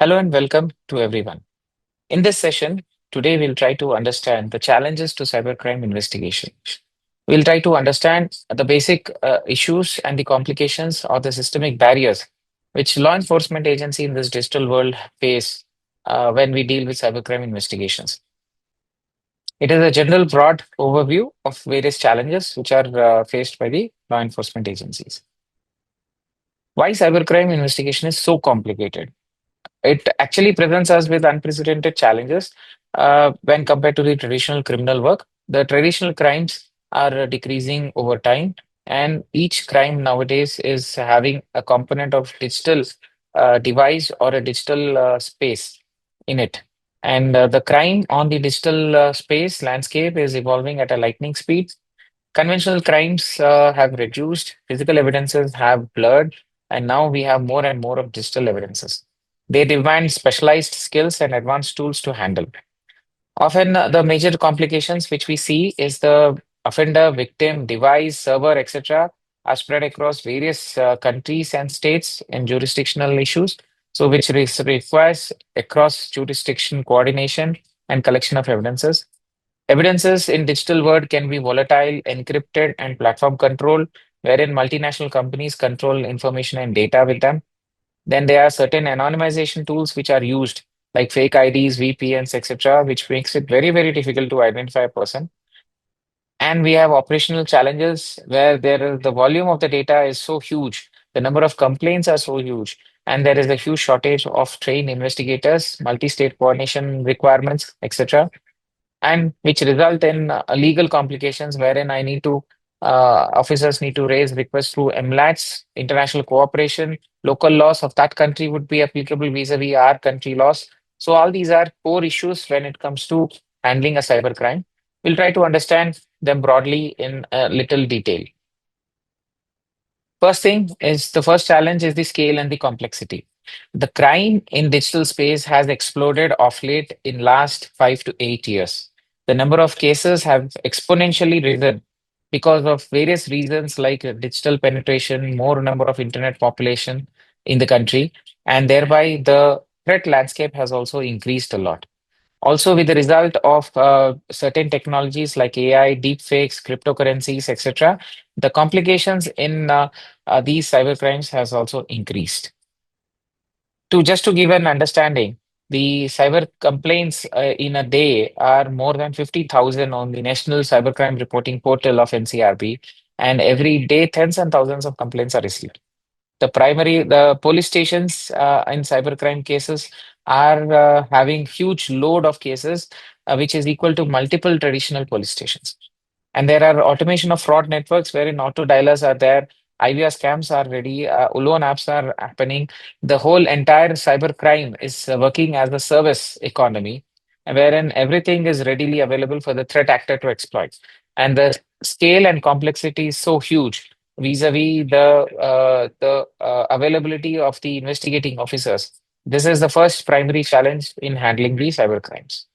Hello and welcome to everyone. In this session, today we'll try to understand the challenges to cybercrime investigation. We'll try to understand the basic issues and the complications or the systemic barriers which law enforcement agency in this digital world face when we deal with cybercrime investigations. It is a general broad overview of various challenges which are faced by the law enforcement agencies. Why cybercrime investigation is so complicated? It actually presents us with unprecedented challenges when compared to the traditional criminal work. The traditional crimes are decreasing over time, and each crime nowadays is having a component of digital device or a digital space in it. And the crime on the digital space landscape is evolving at a lightning speed. Conventional crimes have reduced, physical evidences have blurred, and now we have more and more of digital evidences. They demand specialized skills and advanced tools to handle. Often, the major complications which we see is the offender, victim, device, server, etc., are spread across various countries and states in jurisdictional issues, so which requires across jurisdiction coordination and collection of evidences. Evidences in digital world can be volatile, encrypted, and platform controlled, wherein multinational companies control information and data with them. Then there are certain anonymization tools which are used, like fake IDs, VPNs, etc., which makes it very, very difficult to identify a person. And we have operational challenges where the volume of the data is so huge, the number of complaints are so huge, and there is a huge shortage of trained investigators, multi-state coordination requirements, etc., and which result in legal complications wherein officers need to raise requests through MLATs, international cooperation, local laws of that country would be applicable vis-a-vis our country laws. So all these are core issues when it comes to handling a cybercrime. We'll try to understand them broadly in a little detail. The first challenge is the scale and the complexity. The crime in digital space has exploded of late in last 5 to 8 years. The number of cases have exponentially risen because of various reasons like digital penetration, more number of internet population in the country, and thereby the threat landscape has also increased a lot. Also, with the result of certain technologies like AI, deepfakes, cryptocurrencies, etc., the complications in these cybercrimes has also increased. Just to give an understanding, the cyber complaints in a day are more than 50,000 on the National Cybercrime Reporting Portal of NCRB, and every day tens and thousands of complaints are received. The police stations in cybercrime cases are having huge load of cases, which is equal to multiple traditional police stations. And there are automation of fraud networks wherein auto dialers are there, IVR scams are ready, loan apps are happening. The whole entire cybercrime is working as a service economy, wherein everything is readily available for the threat actor to exploit. And the scale and complexity is so huge vis-a-vis the availability of the investigating officers. This is the first primary challenge in handling these cybercrimes.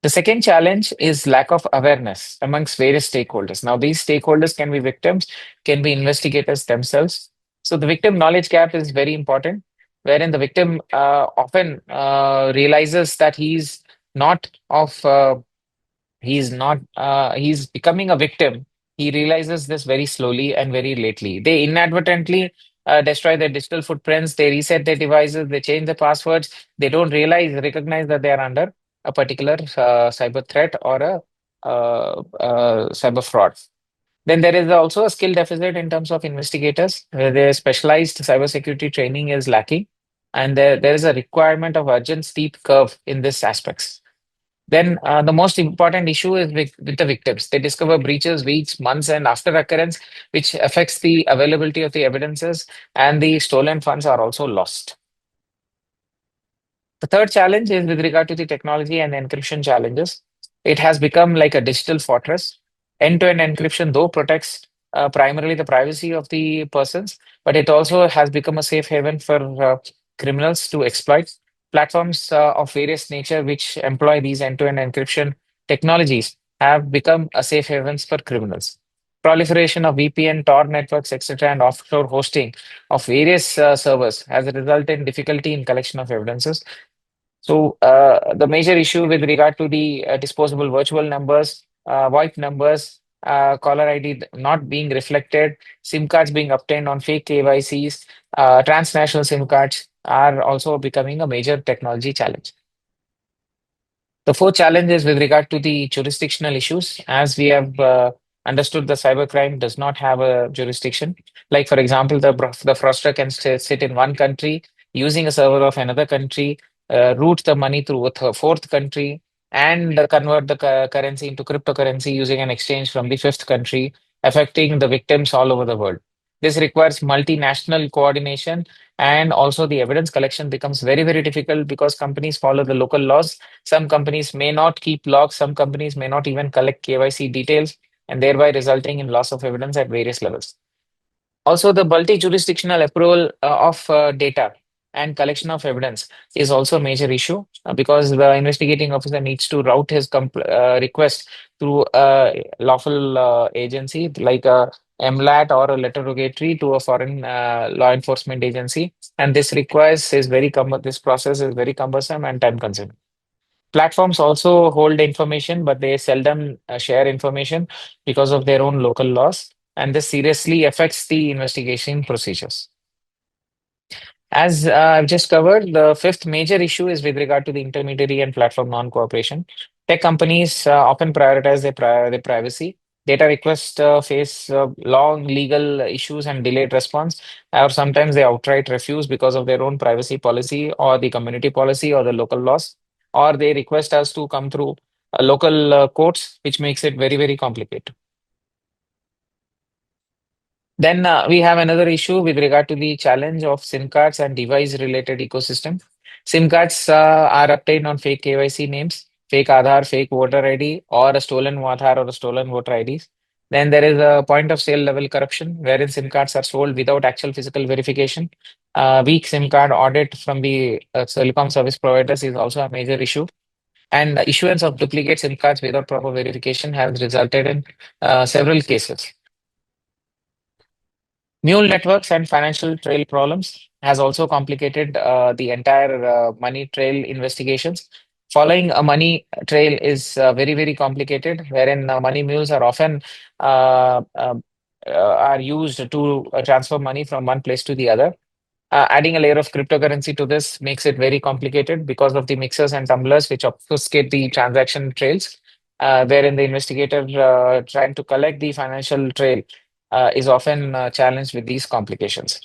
The second challenge is lack of awareness amongst various stakeholders. Now, these stakeholders can be victims, can be investigators themselves. So, the victim knowledge gap is very important, wherein the victim often realizes that not of he's becoming a victim. He realizes this very slowly and very lately. They inadvertently destroy their digital footprints, they reset their devices, they change the passwords. They don't recognize that they are under a particular cyber threat or a cyber fraud. Then there is also a skill deficit in terms of investigators, where their specialized cybersecurity training is lacking, and there is a requirement of urgent steep curve in this aspects. Then the most important issue is with the victims. They discover breaches weeks, months, and after occurrence, which affects the availability of the evidences, and the stolen funds are also lost. The third challenge is with regard to the technology and encryption challenges. It has become like a digital fortress. End-to-end encryption, though, protects primarily the privacy of the persons, but it also has become a safe haven for criminals to exploit. Platforms of various nature which employ these end-to-end encryption technologies have become a safe havens for criminals. Proliferation of VPN, Tor networks, etc., and offshore hosting of various servers has resulted in difficulty in collection of evidences. So the major issue with regard to the disposable virtual numbers, VoIP numbers, caller ID not being reflected, SIM cards being obtained on fake KYCs, transnational SIM cards are also becoming a major technology challenge. The fourth challenge is with regard to the jurisdictional issues. As we have understood, the cybercrime does not have a jurisdiction. Like, for example, the fraudster can sit in one country using a server of another country, route the money through a fourth country, and convert the currency into cryptocurrency using an exchange from the fifth country, affecting the victims all over the world. This requires multinational coordination, and also the evidence collection becomes very, very difficult because companies follow the local laws. Some companies may not keep logs, some companies may not even collect KYC details, and thereby resulting in loss of evidence at various levels. Also, the multi-jurisdictional approval of data and collection of evidence is also a major issue because the investigating officer needs to route his request through a lawful agency like a MLAT or a letter rogatory to a foreign law enforcement agency, and this process is very cumbersome and time consuming. Platforms also hold information, but they seldom share information because of their own local laws, and this seriously affects the investigation procedures. As I've just covered, the fifth major issue is with regard to the intermediary and platform non-cooperation. Tech companies often prioritize their privacy. Data requests face long legal issues and delayed response, or sometimes they outright refuse because of their own privacy policy or the community policy or the local laws, or they request us to come through local courts, which makes it very, very complicated. Then we have another issue with regard to the challenge of SIM cards and device-related ecosystem. SIM cards are obtained on fake KYC names, fake Aadhaar, fake voter ID, or a stolen Aadhaar or a stolen voter IDs. Then there is a point of sale level corruption, wherein SIM cards are sold without actual physical verification. Weak SIM card audit from the telecom service providers is also a major issue. And the issuance of duplicate SIM cards without proper verification has resulted in several cases. Mule networks and financial trail problems has also complicated the entire money trail investigations. Following a money trail is very, very complicated, wherein money mules are often uh, uh, are used to transfer money from one place to the other. Adding a layer of cryptocurrency to this makes it very complicated because of the mixers and tumblers, which obfuscate the transaction trails, wherein the investigator trying to collect the financial trail is often challenged with these complications.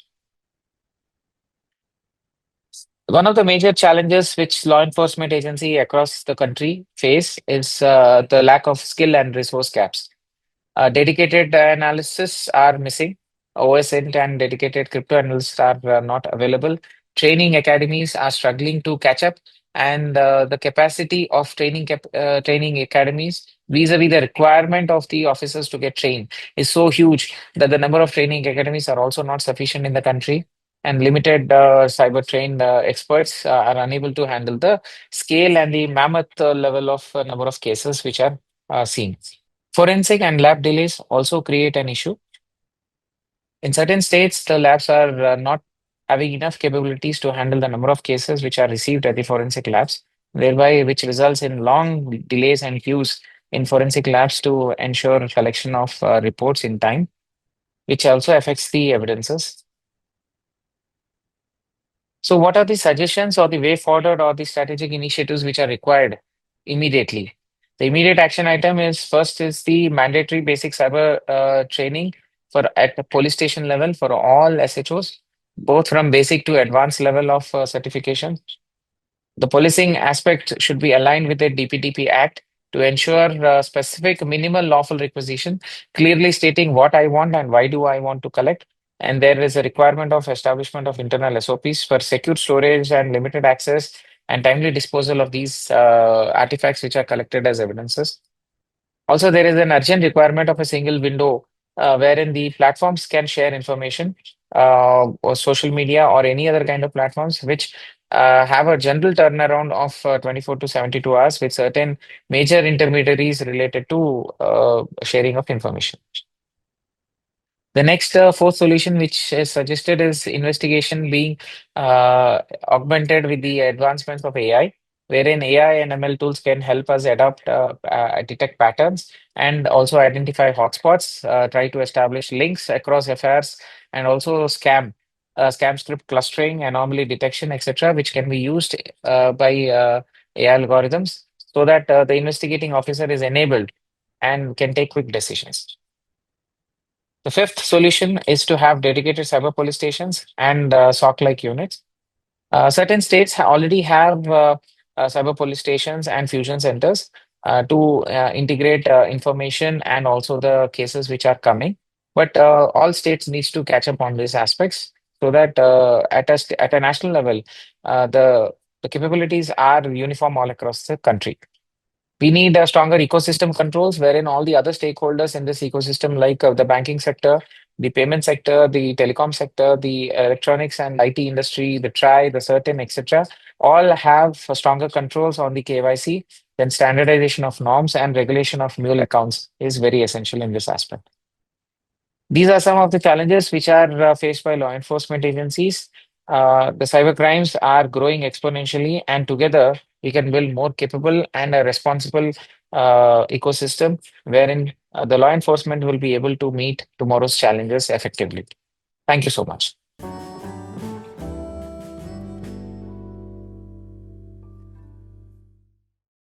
One of the major challenges which law enforcement agency across the country face is the lack of skill and resource gaps. Dedicated analysts are missing. OSINT and dedicated crypto analysts are not available. Training academies are struggling to catch up, and the capacity of training academies vis-a-vis the requirement of the officers to get trained is so huge that the number of training academies are also not sufficient in the country, and limited cyber trained experts are unable to handle the scale and the mammoth level of number of cases which are seen. Forensic and lab delays also create an issue. In certain states, the labs are not having enough capabilities to handle the number of cases which are received at the forensic labs, thereby which results in long delays and queues in forensic labs to ensure collection of reports in time, which also affects the evidences. So, what are the suggestions or the way forward or the strategic initiatives which are required immediately? The immediate action item is first is the mandatory basic cyber training for at the police station level for all SHOs, both from basic to advanced level of certification. The policing aspect should be aligned with the DPDP Act to ensure specific minimal lawful requisition, clearly stating what I want and why do I want to collect. And there is a requirement of establishment of internal SOPs for secure storage and limited access and timely disposal of these artifacts which are collected as evidences. Also, there is an urgent requirement of a single window wherein the platforms can share information or social media or any other kind of platforms which have a general turnaround of 24 to 72 hours with certain major intermediaries related to sharing of information. The next fourth solution, which is suggested, is investigation being augmented with the advancements of AI, wherein AI and ML tools can help us detect patterns, and also identify hotspots, try to establish links across affairs, and also scam script clustering, anomaly detection, etc., which can be used by AI algorithms so that the investigating officer is enabled and can take quick decisions. The fifth solution is to have dedicated cyber police stations and SOC-like units. Certain states already have cyber police stations and fusion centers to integrate information and also the cases which are coming. But all states needs to catch up on these aspects so that at a national level, the capabilities are uniform all across the country. We need stronger ecosystem controls wherein all the other stakeholders in this ecosystem, like the banking sector, the payment sector, the telecom sector, the electronics and IT industry, the TRI, the CERTIN, etc., all have stronger controls on the KYC. Then standardization of norms and regulation of mule accounts is very essential in this aspect. These are some of the challenges which are faced by law enforcement agencies. The cyber crimes are growing exponentially, and together we can build more capable and a responsible ecosystem wherein the law enforcement will be able to meet tomorrow's challenges effectively. Thank you so much.